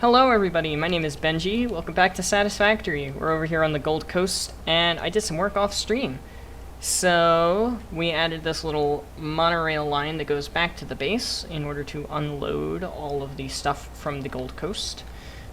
Hello everybody, my name is Benji. Welcome back to Satisfactory. We're over here on the Gold Coast, and I did some work off stream. So, we added this little monorail line that goes back to the base in order to unload all of the stuff from the Gold Coast,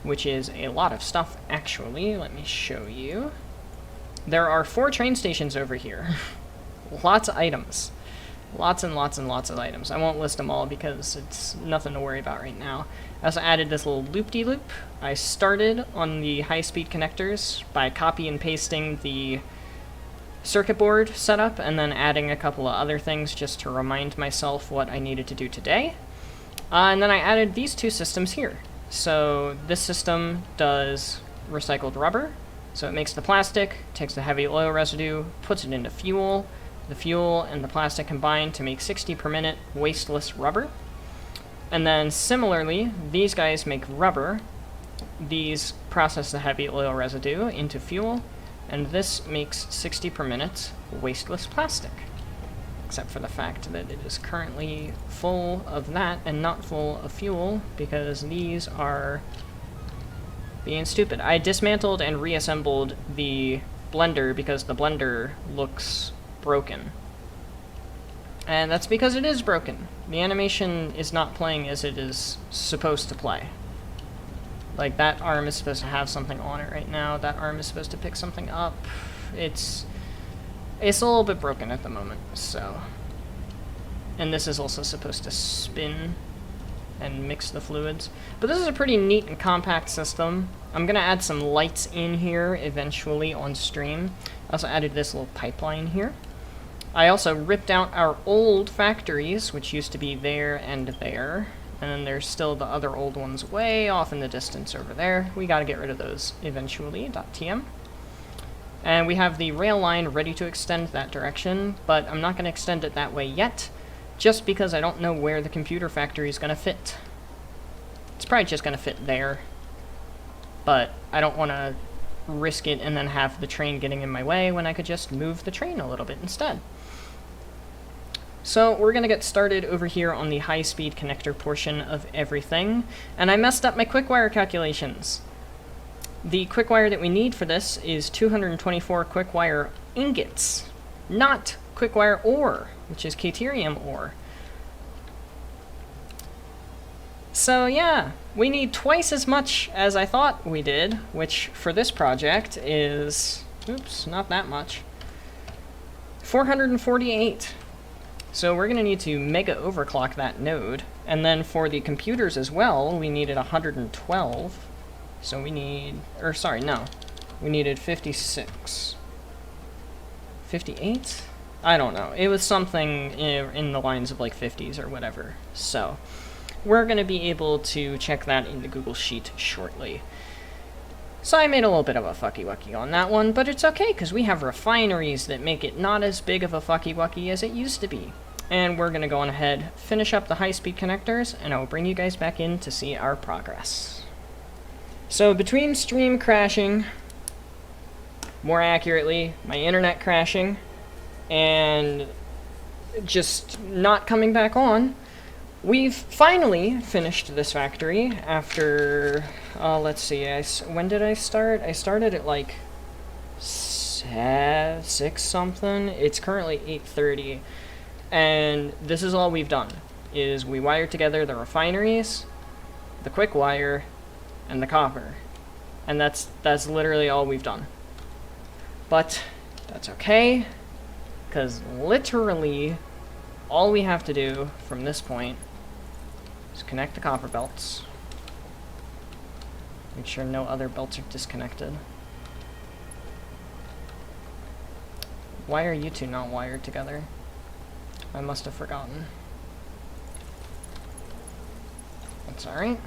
which is a lot of stuff, actually. Let me show you. There are 4 train stations over here. Lots of items. Lots and lots and lots of items. I won't list them all because it's nothing to worry about right now. I also added this little loop-de-loop. I started on the high-speed connectors by copy and pasting the circuit board setup and then adding a couple of other things just to remind myself what I needed to do today. And then I added these 2 systems here. So this system does recycled rubber. So it makes the plastic, takes the heavy oil residue, puts it into fuel. The fuel and the plastic combine to make 60 per minute wasteless rubber. And then similarly, these guys make rubber. These process the heavy oil residue into fuel, and this makes 60 per minute wasteless plastic. Except for the fact that it is currently full of that and not full of fuel, because these are being stupid. I dismantled and reassembled the blender because the blender looks broken. And that's because it is broken. The animation is not playing as it is supposed to play. Like, that arm is supposed to have something on it right now. That arm is supposed to pick something up. It's a little bit broken at the moment, so. And this is also supposed to spin and mix the fluids. But this is a pretty neat and compact system. I'm gonna add some lights in here eventually on stream. I also added this little pipeline here. I also ripped out our old factories, which used to be there and there. And then there's still the other old ones way off in the distance over there. We gotta get rid of those eventually, .tm. And we have the rail line ready to extend that direction, but I'm not gonna extend it that way yet, just because I don't know where the computer factory is gonna fit. It's probably just gonna fit there, but I don't wanna risk it and then have the train getting in my way when I could just move the train a little bit instead. So we're gonna get started over here on the high-speed connector portion of everything, and I messed up my quick wire calculations. The quick wire that we need for this is 224 quick wire ingots, not quick wire ore, which is caterium ore. So yeah, we need twice as much as I thought we did, which for this project is, oops, not that much, 448. So we're going to need to mega overclock that node, and then for the computers as well, we needed 112. So we need, or sorry, no, we needed 56. 58? I don't know. It was something in the lines of like 50s or whatever. So we're going to be able to check that in the Google Sheet shortly. So I made a little bit of a fucky-wucky on that one, but it's okay, because we have refineries that make it not as big of a fucky-wucky as it used to be. And we're going to go on ahead, finish up the high-speed connectors, and I will bring you guys back in to see our progress. So between stream crashing, more accurately, my internet crashing, and just not coming back on, we've finally finished this factory after, let's see, when did I start? I started at like 6 something. It's currently 8:30, and this is all we've done, is we wired together the refineries, the quick wire, and the copper. And that's literally all we've done. But that's okay, because literally all we have to do from this point is connect the copper belts. Make sure no other belts are disconnected. Why are you 2 not wired together? I must have forgotten. That's alright.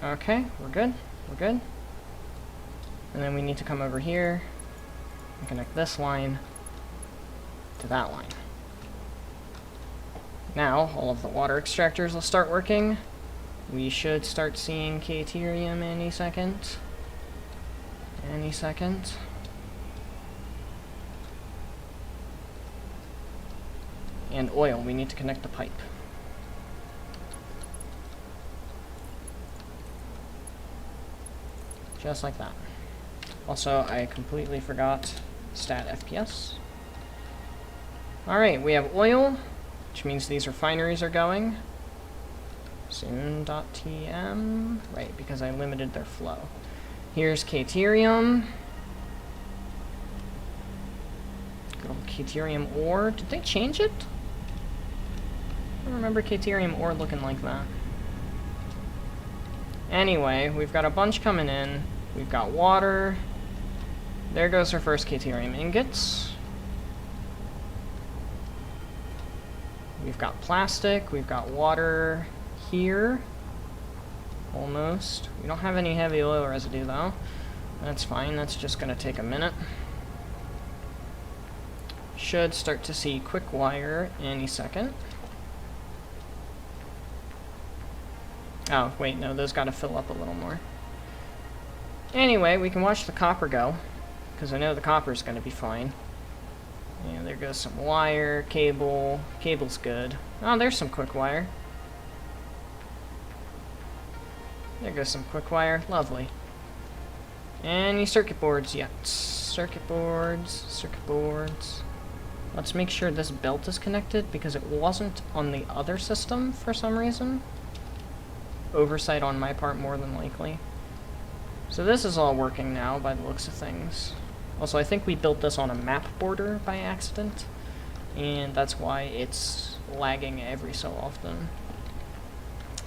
Okay, we're good. We're good. And then we need to come over here and connect this line to that line. Now, all of the water extractors will start working. We should start seeing caterium any second. Any second. And oil, we need to connect the pipe. Just like that. Also, I completely forgot stat FPS. Alright, we have oil, which means these refineries are going. Soon.tm. Right, because I limited their flow. Here's Caterium. Good old Caterium ore. Did they change it? I don't remember Caterium ore looking like that. Anyway, we've got a bunch coming in. We've got water. There goes our first Caterium ingots. We've got plastic. We've got water here. Almost. We don't have any heavy oil residue though. That's fine. That's just going to take a minute. Should start to see quick wire any second. Oh, wait, no, those got to fill up a little more. Anyway, we can watch the copper go, because I know the copper's going to be fine. Yeah, there goes some wire, cable. Cable's good. Oh, there's some quick wire. There goes some quick wire. Lovely. Any circuit boards yet? Circuit boards, circuit boards. Let's make sure this belt is connected, because it wasn't on the other system for some reason. Oversight on my part, more than likely. So this is all working now, by the looks of things. Also, I think we built this on a map border by accident, and that's why it's lagging every so often.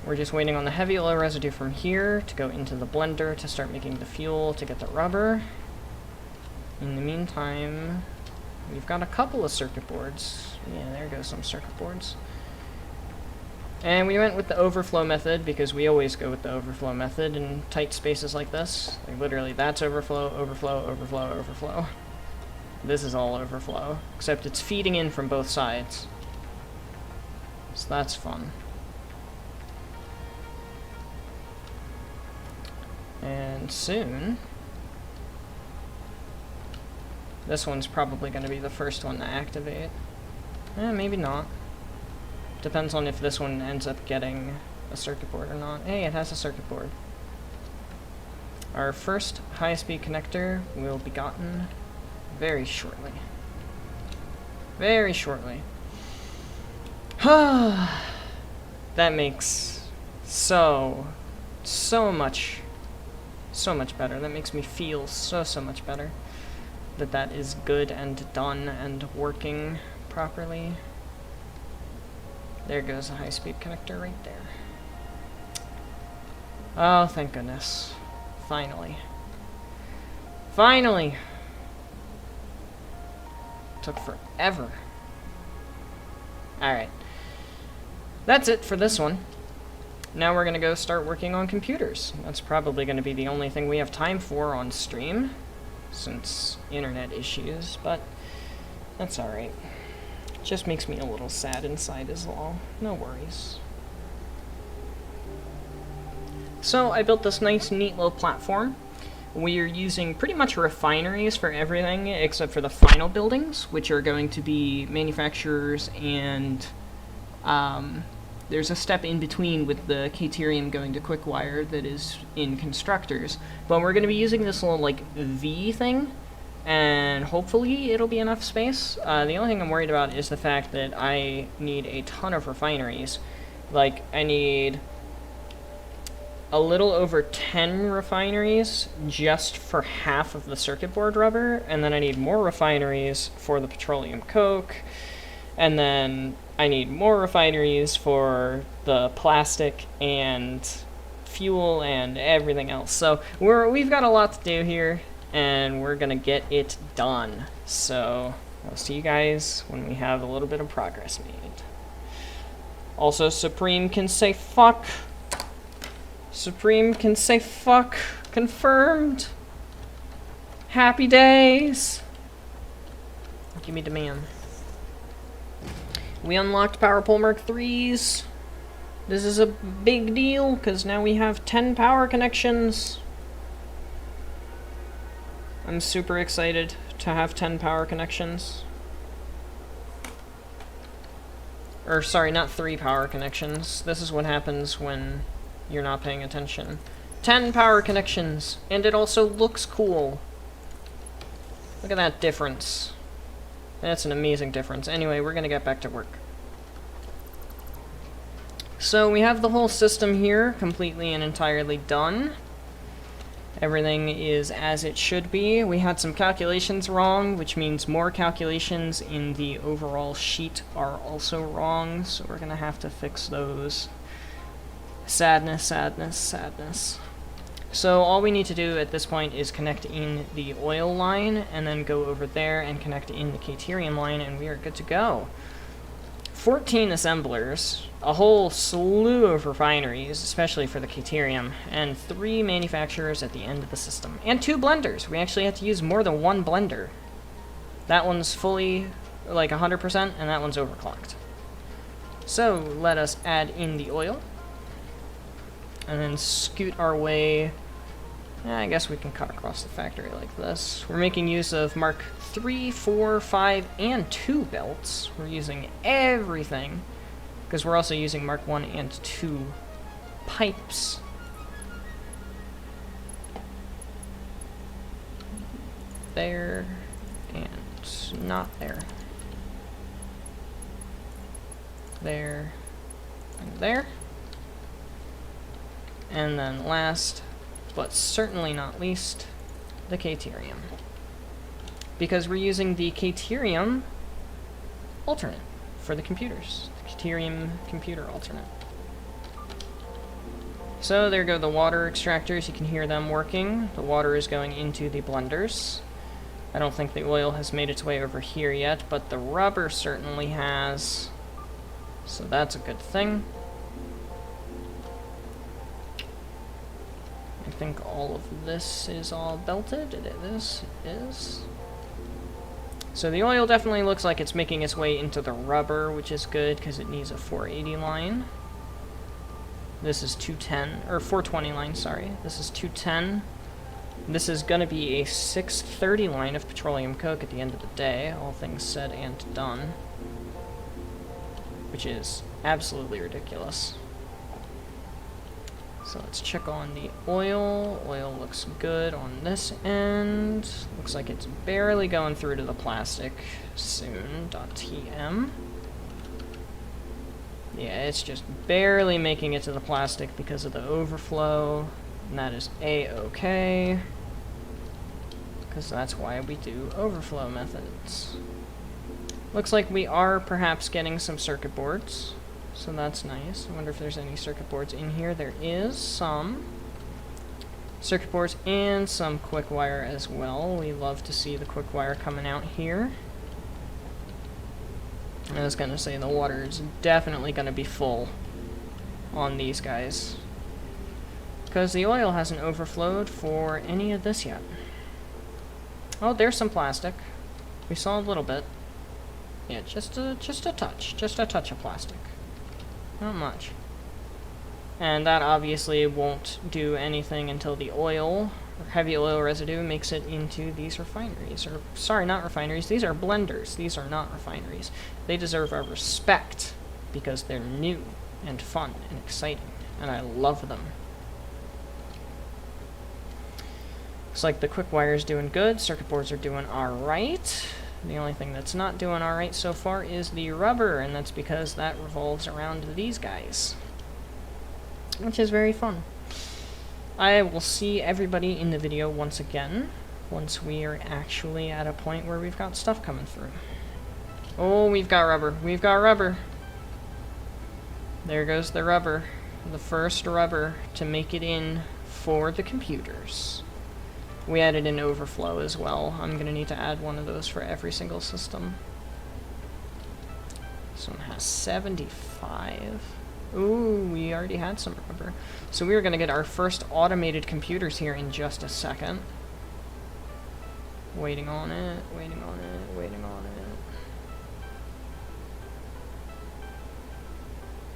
We're just waiting on the heavy oil residue from here to go into the blender to start making the fuel to get the rubber. In the meantime, we've got a couple of circuit boards. Yeah, there goes some circuit boards. And we went with the overflow method because we always go with the overflow method in tight spaces like this. Like literally, that's overflow, overflow, overflow, overflow. This is all overflow, except it's feeding in from both sides. So that's fun. And soon, this one's probably going to be the first one to activate. Maybe not. Depends on if this one ends up getting a circuit board or not. Hey, it has a circuit board. Our first high-speed connector will be gotten very shortly. Very shortly. That makes so much better. That makes me feel so much better. That is good and done and working properly. There goes a high-speed connector right there. Oh, thank goodness. Finally. Finally! Took forever. Alright. That's it for this one. Now we're going to go start working on computers. That's probably going to be the only thing we have time for on stream, since internet issues, but that's alright. Just makes me a little sad inside is all. No worries. So I built this nice, neat little platform. We are using pretty much refineries for everything except for the final buildings, which are going to be manufacturers and there's a step in between with the Caterium going to Quickwire that is in constructors. But we're going to be using this little like V thing, and hopefully it'll be enough space. The only thing I'm worried about is the fact that I need a ton of refineries. Like, I need a little over 10 refineries just for half of the circuit board rubber, and then I need more refineries for the petroleum coke, and then I need more refineries for the plastic and fuel and everything else. So we've got a lot to do here, and we're gonna get it done. So I'll see you guys when we have a little bit of progress made. Also, Supreme can say fuck. Supreme can say fuck. Confirmed. Happy days. Give me demand. We unlocked Power Pole Mark 3s. This is a big deal, because now we have 10 power connections. I'm super excited to have 10 power connections. Or, sorry, not 3 power connections. This is what happens when you're not paying attention. 10 power connections! And it also looks cool. Look at that difference. That's an amazing difference. Anyway, we're gonna get back to work. So we have the whole system here completely and entirely done. Everything is as it should be. We had some calculations wrong, which means more calculations in the overall sheet are also wrong, so we're gonna have to fix those. Sadness, sadness, sadness. So all we need to do at this point is connect in the oil line, and then go over there and connect in the Caterium line, and we are good to go. 14 assemblers, a whole slew of refineries, especially for the Caterium, and 3 manufacturers at the end of the system. And 2 blenders! We actually had to use more than 1 blender. That one's fully, like 100%, and that one's overclocked. So, let us add in the oil. And then scoot our way. I guess we can cut across the factory like this. We're making use of Mark 3, 4, 5, and 2 belts. We're using everything, because we're also using Mark 1 and 2 pipes. There, and not there. There, and there. And then last, but certainly not least, the Caterium. Because we're using the Caterium alternate for the computers. The Caterium computer alternate. So there go the water extractors. You can hear them working. The water is going into the blenders. I don't think the oil has made its way over here yet, but the rubber certainly has. So that's a good thing. I think all of this is all belted. It is. So the oil definitely looks like it's making its way into the rubber, which is good because it needs a 480 line. This is 210, or 420 line, sorry. This is 210. This is going to be a 630 line of petroleum coke at the end of the day, all things said and done. Which is absolutely ridiculous. So let's check on the oil. Oil looks good on this end. Looks like it's barely going through to the plastic soon. .tm. Yeah, it's just barely making it to the plastic because of the overflow. And that is a-okay. Because that's why we do overflow methods. Looks like we are perhaps getting some circuit boards. So that's nice. I wonder if there's any circuit boards in here. There is some circuit boards and some quick wire as well. We love to see the quick wire coming out here. I was going to say the water is definitely going to be full on these guys, because the oil hasn't overflowed for any of this yet. Oh, there's some plastic. We saw a little bit. Yeah, just a touch of plastic. Not much. And that obviously won't do anything until the oil, or heavy oil residue, makes it into these refineries. Or, sorry, not refineries, these are blenders. These are not refineries. They deserve our respect because they're new and fun and exciting, and I love them. Looks like the quick wire's doing good, circuit boards are doing alright. The only thing that's not doing alright so far is the rubber, and that's because that revolves around these guys, which is very fun. I will see everybody in the video once again, once we are actually at a point where we've got stuff coming through. Oh, we've got rubber. We've got rubber. There goes the rubber. The first rubber to make it in for the computers. We added an overflow as well. I'm going to need to add one of those for every single system. This one has 75. Ooh, we already had some rubber. So we are going to get our first automated computers here in just a second. Waiting on it, waiting on it, waiting on it.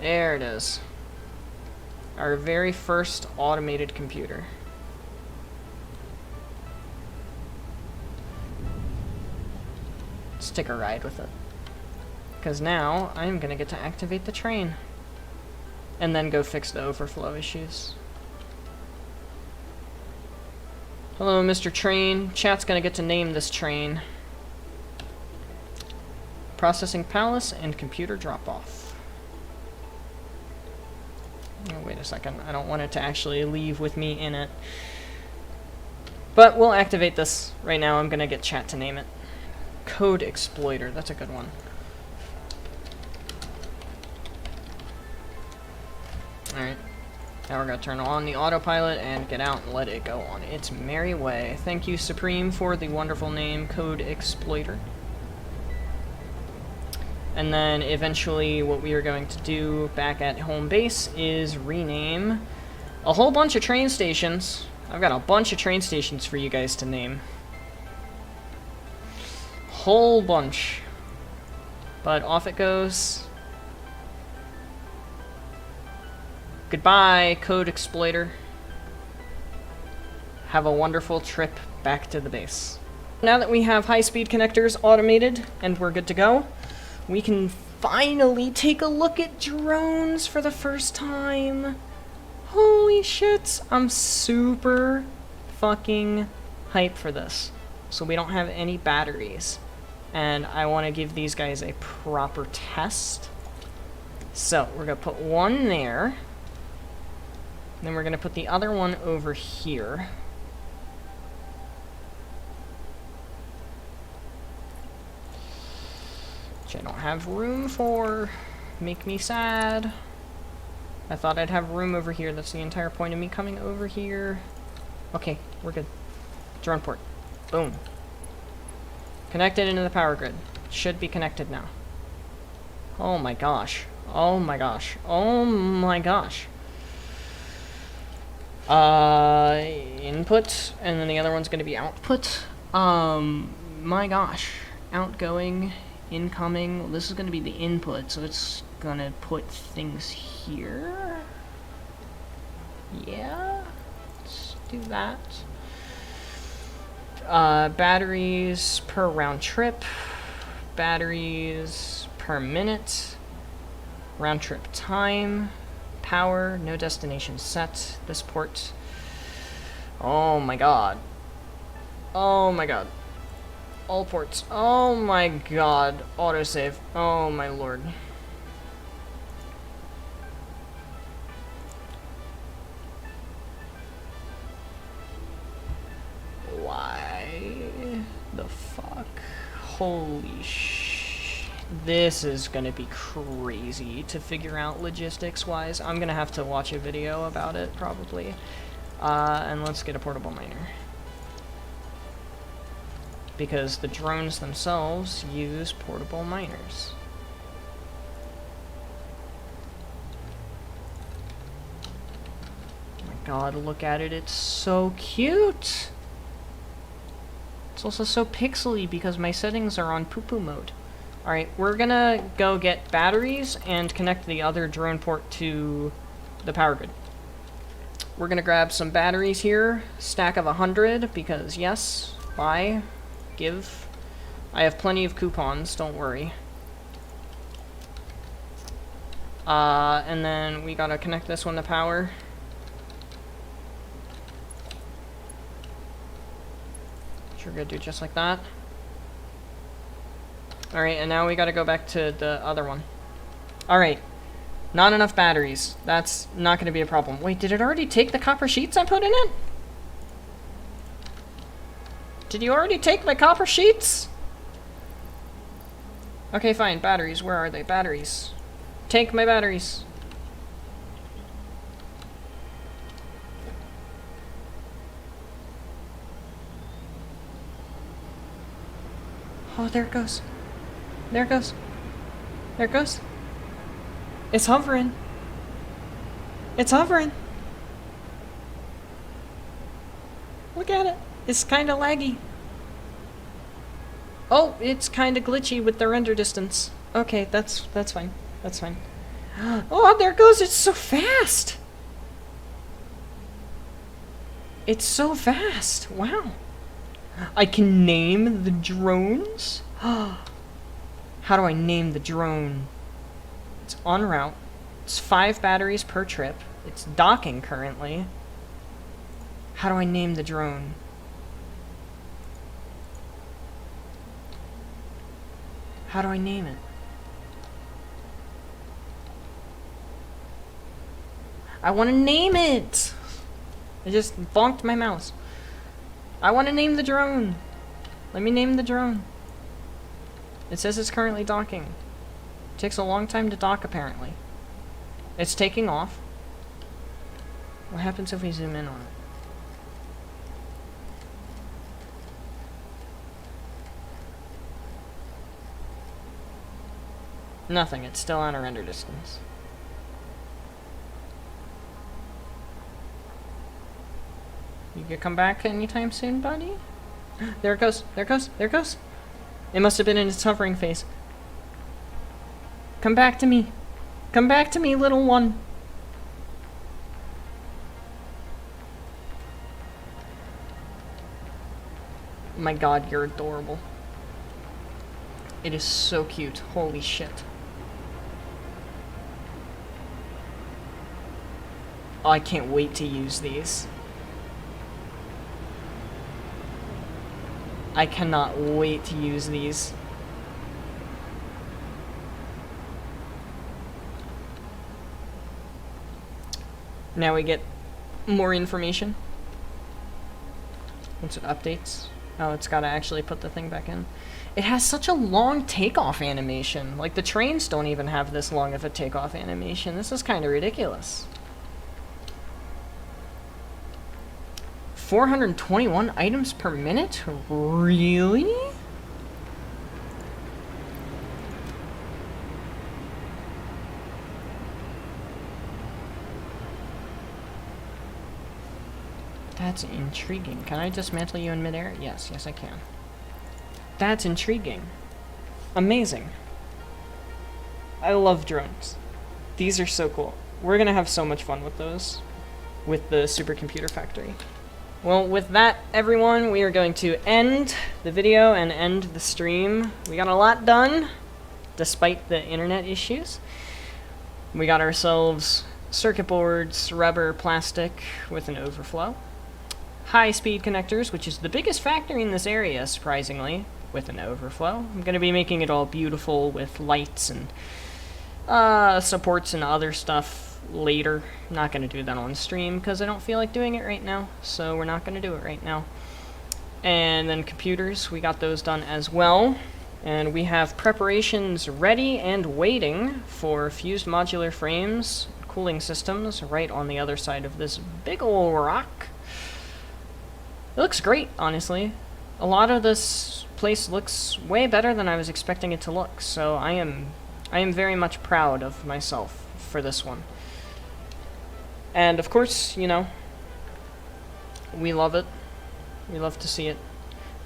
There it is. Our very first automated computer. Let's take a ride with it. because now I'm gonna get to activate the train. And then go fix the overflow issues. Hello, Mr. Train. Chat's gonna get to name this train. Processing Palace and computer drop-off. Oh, wait a second. I don't want it to actually leave with me in it. But we'll activate this right now. I'm gonna get chat to name it. Code Exploiter. That's a good one. Alright. Now we're going to turn on the autopilot and get out and let it go on its merry way. Thank you, Supreme, for the wonderful name, Code Exploiter. And then eventually what we are going to do back at home base is rename a whole bunch of train stations. I've got a bunch of train stations for you guys to name. Whole bunch. But off it goes. Goodbye, Code Exploiter. Have a wonderful trip back to the base. Now that we have high-speed connectors automated and we're good to go, we can finally take a look at drones for the first time. Holy shit, I'm super fucking hyped for this. So we don't have any batteries. And I want to give these guys a proper test. So we're going to put one there. Then we're going to put the other one over here. Which I don't have room for. Make me sad. I thought I'd have room over here. That's the entire point of me coming over here. Okay, we're good. Drone port. Boom. Connected into the power grid. Should be connected now. Oh my gosh. Oh my gosh. Oh my gosh. Input, and then the other one's gonna be output. My gosh. Outgoing, incoming. Well, this is gonna be the input, so it's gonna put things here. Yeah. Let's do that. Batteries per round trip. Batteries per minute. Round trip time. Power, no destination set. This port. Oh my god. Oh my god. All ports. Oh my god. Autosave. Oh my lord. Why the fuck? Holy sh... This is gonna be crazy to figure out logistics-wise. I'm gonna have to watch a video about it, probably. And let's get a portable miner. Because the drones themselves use portable miners. Oh my god, look at it. It's so cute! It's also so pixely because my settings are on poo-poo mode. Alright, we're gonna go get batteries and connect the other drone port to the power grid. We're gonna grab some batteries here, stack of 100, because yes, buy, give. I have plenty of coupons, don't worry. And then we gotta connect this one to power. We're gonna do just like that. Alright, and now we gotta go back to the other one. Alright. Not enough batteries. That's not gonna be a problem. Wait, did it already take the copper sheets I put in it? Did you already take my copper sheets? Okay, fine. Batteries. Where are they? Batteries. Take my batteries. Oh, there it goes. There it goes. There it goes. It's hovering. It's hovering. Look at it. It's kind of laggy. Oh, it's kind of glitchy with the render distance. Okay, that's fine. That's fine. Oh, there it goes. It's so fast. It's so fast. Wow. I can name the drones. How do I name the drone? It's en route. It's 5 batteries per trip. It's docking currently. How do I name the drone? How do I name it? I want to name it! I just bonked my mouse. I want to name the drone. Let me name the drone. It says it's currently docking. It takes a long time to dock, apparently. It's taking off. What happens if we zoom in on it? Nothing. It's still on a render distance. You could come back anytime soon, buddy? There it goes. There it goes. There it goes. It must have been in its hovering phase. Come back to me. Come back to me, little one. My god, you're adorable. It is so cute. Holy shit. Oh, I can't wait to use these. I cannot wait to use these. Now we get more information. Once it updates. Oh, it's gotta actually put the thing back in. It has such a long takeoff animation. Like, the trains don't even have this long of a takeoff animation. This is kind of ridiculous. 421 items per minute? Really? That's intriguing. Can I dismantle you in midair? Yes, yes I can. That's intriguing. Amazing. I love drones. These are so cool. We're gonna have so much fun with those. With the supercomputer factory. Well, with that, everyone, we are going to end the video and end the stream. We got a lot done, despite the internet issues. We got ourselves circuit boards, rubber, plastic with an overflow. High-speed connectors, which is the biggest factory in this area, surprisingly, with an overflow. I'm going to be making it all beautiful with lights and supports and other stuff later. I'm not going to do that on stream because I don't feel like doing it right now, so we're not going to do it right now. And then computers, we got those done as well. And we have preparations ready and waiting for fused modular frames, cooling systems right on the other side of this big ol' rock. It looks great, honestly. A lot of this place looks way better than I was expecting it to look, so I am very much proud of myself for this one. And of course, you know, we love it. We love to see it.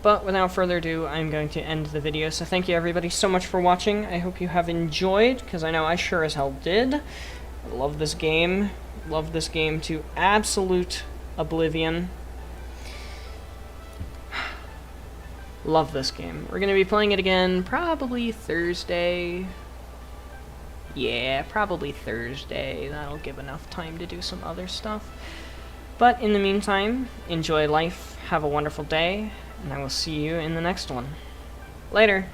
But without further ado, I'm going to end the video. So thank you everybody so much for watching. I hope you have enjoyed, because I know I sure as hell did. I love this game. Love this game to absolute oblivion. Love this game. We're going to be playing it again probably Thursday. Yeah, probably Thursday. That'll give enough time to do some other stuff. But in the meantime, enjoy life, have a wonderful day, and I will see you in the next one. Later!